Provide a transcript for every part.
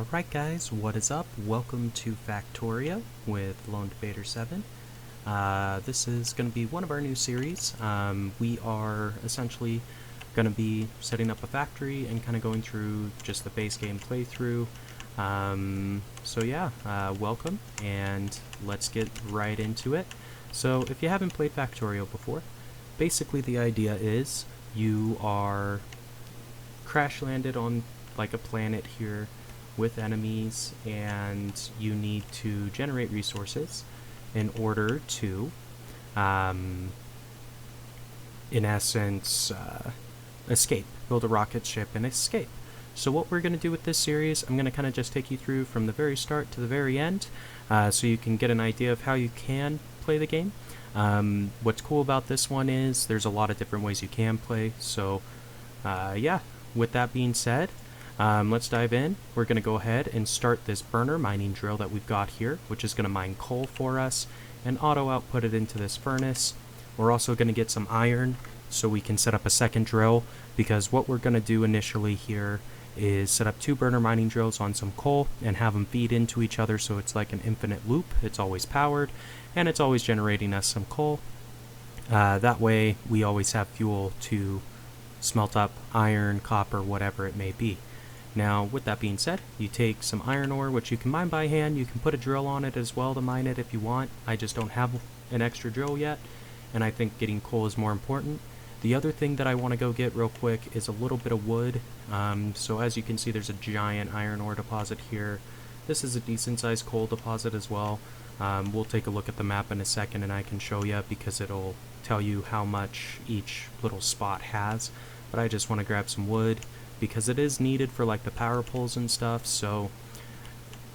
Alright guys, what is up? Welcome to Factorio with Lone Debater 7. This is going to be one of our new series. We are essentially going to be setting up a factory and kind of going through just the base game playthrough. Welcome, and let's get right into it. So if you haven't played Factorio before, basically the idea is you are crash landed on like a planet here with enemies, and you need to generate resources in order to in essence escape, build a rocket ship and escape. So what we're going to do with this series, I'm going to kind of just take you through from the very start to the very end, so you can get an idea of how you can play the game. What's cool about this one is there's a lot of different ways you can play. So with that being said, let's dive in. We're going to go ahead and start this burner mining drill that we've got here, which is going to mine coal for us and auto output it into this furnace. We're also going to get some iron so we can set up a second drill, because what we're going to do initially here is set up 2 burner mining drills on some coal and have them feed into each other, so it's like an infinite loop. It's always powered and it's always generating us some coal. That way we always have fuel to smelt up iron, copper, whatever it may be. Now, with that being said, you take some iron ore, which you can mine by hand. You can put a drill on it as well to mine it if you want. I just don't have an extra drill yet, and I think getting coal is more important. The other thing that I want to go get real quick is a little bit of wood. So as you can see, there's a giant iron ore deposit here. This is a decent sized coal deposit as well. We'll take a look at the map in a second and I can show you, because it'll tell you how much each little spot has. But I just want to grab some wood, because it is needed for like the power poles and stuff. So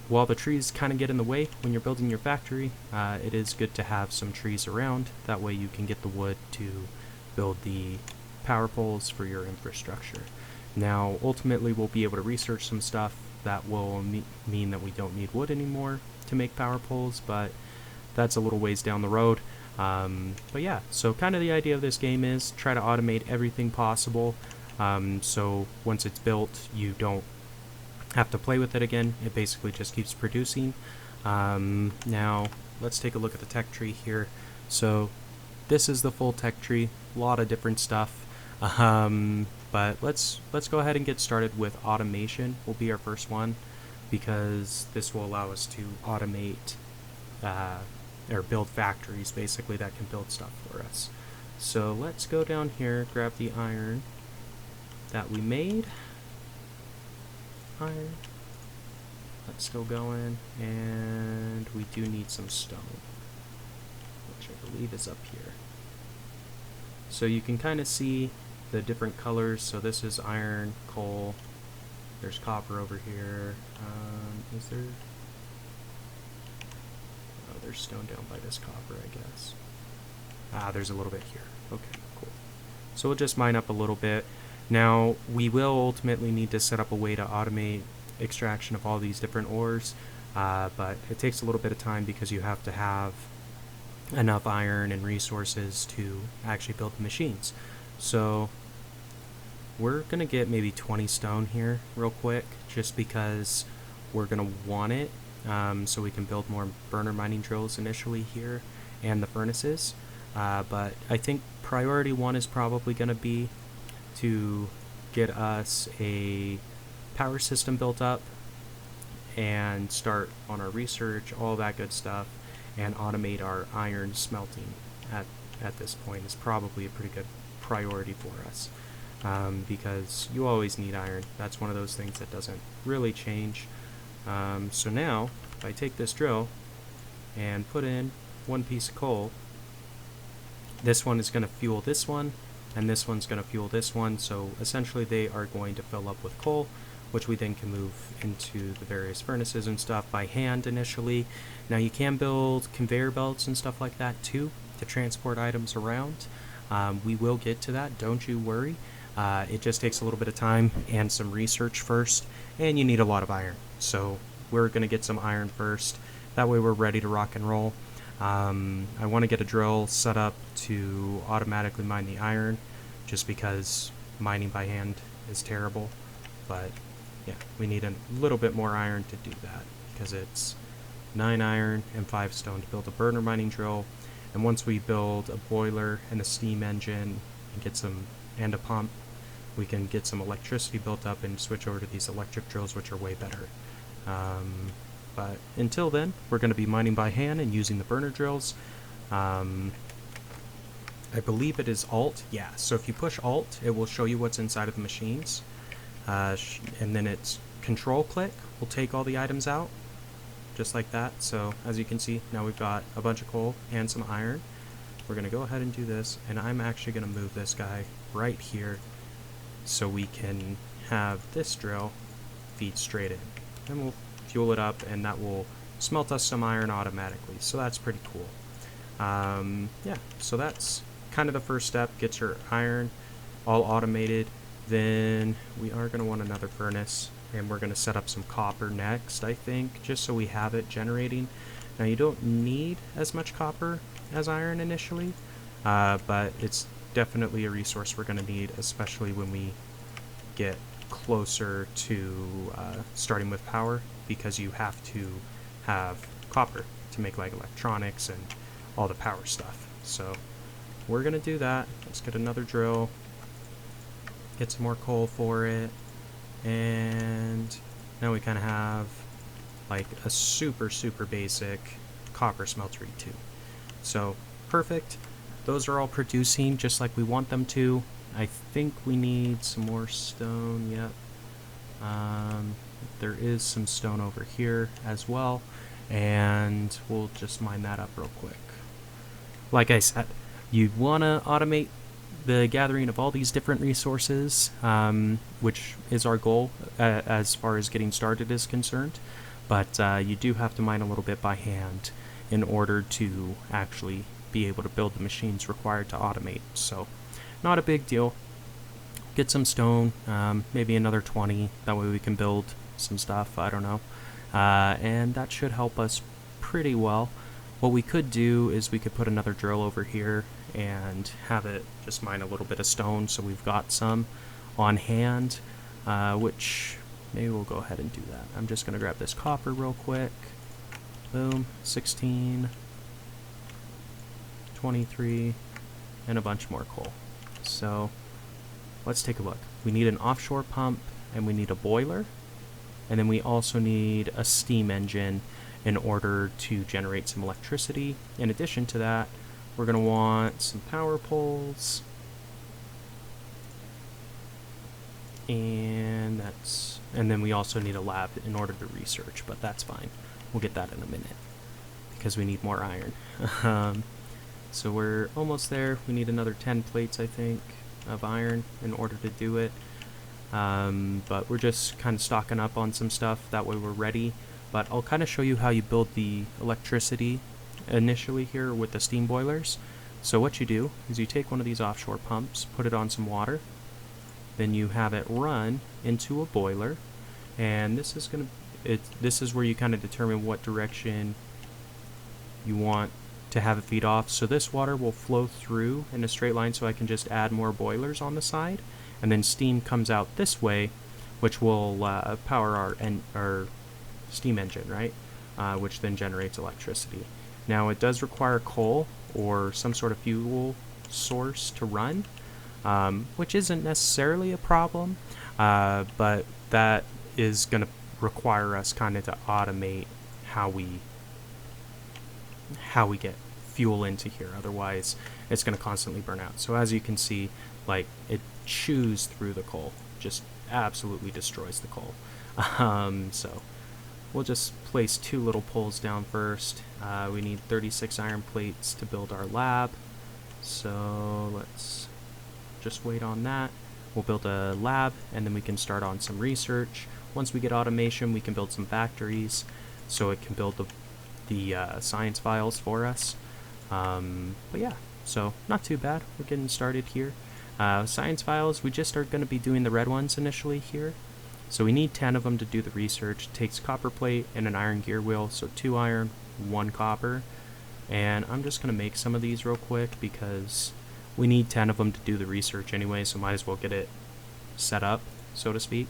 while the trees kind of get in the way when you're building your factory, it is good to have some trees around. That way you can get the wood to build the power poles for your infrastructure. Now ultimately we'll be able to research some stuff that will mean that we don't need wood anymore to make power poles, but that's a little ways down the road. But yeah, so kind of the idea of this game is try to automate everything possible. So once it's built, you don't have to play with it again. It basically just keeps producing. Now let's take a look at the tech tree here. So this is the full tech tree, a lot of different stuff. But let's go ahead and get started with automation. Will be our first one, because this will allow us to automate or build factories basically that can build stuff for us. So let's go down here, grab the iron that we made. Iron. That's still going, and we do need some stone, which I believe is up here. So you can kind of see the different colors. So this is iron, coal, there's copper over here. Is there? Oh, there's stone down by this copper, I guess. There's a little bit here. Okay, cool. So we'll just mine up a little bit. Now, we will ultimately need to set up a way to automate extraction of all these different ores, but it takes a little bit of time because you have to have enough iron and resources to actually build the machines. So we're going to get maybe 20 stone here real quick, just because we're going to want it, so we can build more burner mining drills initially here and the furnaces. But I think priority 1 is probably going to be to get us a power system built up and start on our research, all that good stuff, and automate our iron smelting at this point is probably a pretty good priority for us, because you always need iron. That's one of those things that doesn't really change. So now if I take this drill and put in 1 piece of coal, this one is going to fuel this one, and this one's going to fuel this one. So essentially they are going to fill up with coal, which we then can move into the various furnaces and stuff by hand initially. Now you can build conveyor belts and stuff like that too to transport items around. We will get to that, don't you worry. It just takes a little bit of time and some research first, and you need a lot of iron. So we're going to get some iron first. That way we're ready to rock and roll. I want to get a drill set up to automatically mine the iron, just because mining by hand is terrible, but Yeah, we need a little bit more iron to do that, because it's 9 iron and 5 stone to build a burner mining drill. And once we build a boiler and a steam engine and a pump, we can get some electricity built up and switch over to these electric drills, which are way better. But until then, we're going to be mining by hand and using the burner drills. I believe it is Alt. Yeah, so if you push Alt, it will show you what's inside of the machines. And then it's Control click will take all the items out, just like that. So as you can see, now we've got a bunch of coal and some iron. We're going to go ahead and do this, and I'm actually going to move this guy right here so we can have this drill feed straight in. And we'll fuel it up, and that will smelt us some iron automatically, so that's pretty cool. Yeah, so that's kind of the first step. Get your iron all automated. Then we are going to want another furnace, and we're going to set up some copper next, I think, just so we have it generating. Now you don't need as much copper as iron initially, but it's definitely a resource we're going to need, especially when we get closer to starting with power, because you have to have copper to make like electronics and all the power stuff. So we're going to do that. Let's get another drill, get some more coal for it, and now we kind of have like a super basic copper smeltery too. So perfect. Those are all producing just like we want them to. I think we need some more stone. Yep. There is some stone over here as well, and we'll just mine that up real quick. Like I said, you want to automate the gathering of all these different resources, which is our goal as far as getting started is concerned. But you do have to mine a little bit by hand in order to actually be able to build the machines required to automate. So not a big deal. Get some stone, maybe another 20, that way we can build some stuff, I don't know. And that should help us pretty well. What we could do is we could put another drill over here and have it just mine a little bit of stone, so we've got some on hand, which maybe we'll go ahead and do that. I'm just going to grab this copper real quick. Boom, 16, 23, and a bunch more coal. So let's take a look. We need an offshore pump, and we need a boiler, and then we also need a steam engine in order to generate some electricity. In addition to that, we're going to want some power poles, and then we also need a lab in order to research, but that's fine. We'll get that in a minute because we need more iron. So we're almost there. We need another 10 plates, I think, of iron in order to do it. But we're just kind of stocking up on some stuff, that way we're ready. But I'll kind of show you how you build the electricity initially here with the steam boilers. So what you do is you take one of these offshore pumps, put it on some water, then you have it run into a boiler, and this is where you kind of determine what direction you want to have it feed off. So this water will flow through in a straight line, so I can just add more boilers on the side, and then steam comes out this way, which will power our steam engine, right? Which then generates electricity. Now it does require coal or some sort of fuel source to run, which isn't necessarily a problem, but that is going to require us kind of to automate how we get fuel into here. Otherwise it's going to constantly burn out. So as you can see, like, it chews through the coal, just absolutely destroys the coal. So we'll just place 2 little poles down first. We need 36 iron plates to build our lab, so let's just wait on that. We'll build a lab, and then we can start on some research. Once we get automation, we can build some factories, so it can build the science files for us. But yeah, so not too bad. We're getting started here. Science files, we just are going to be doing the red ones initially here. So we need 10 of them to do the research. It takes copper plate and an iron gear wheel, so 2 iron, 1 copper. And I'm just going to make some of these real quick because we need 10 of them to do the research anyway, so might as well get it set up, so to speak.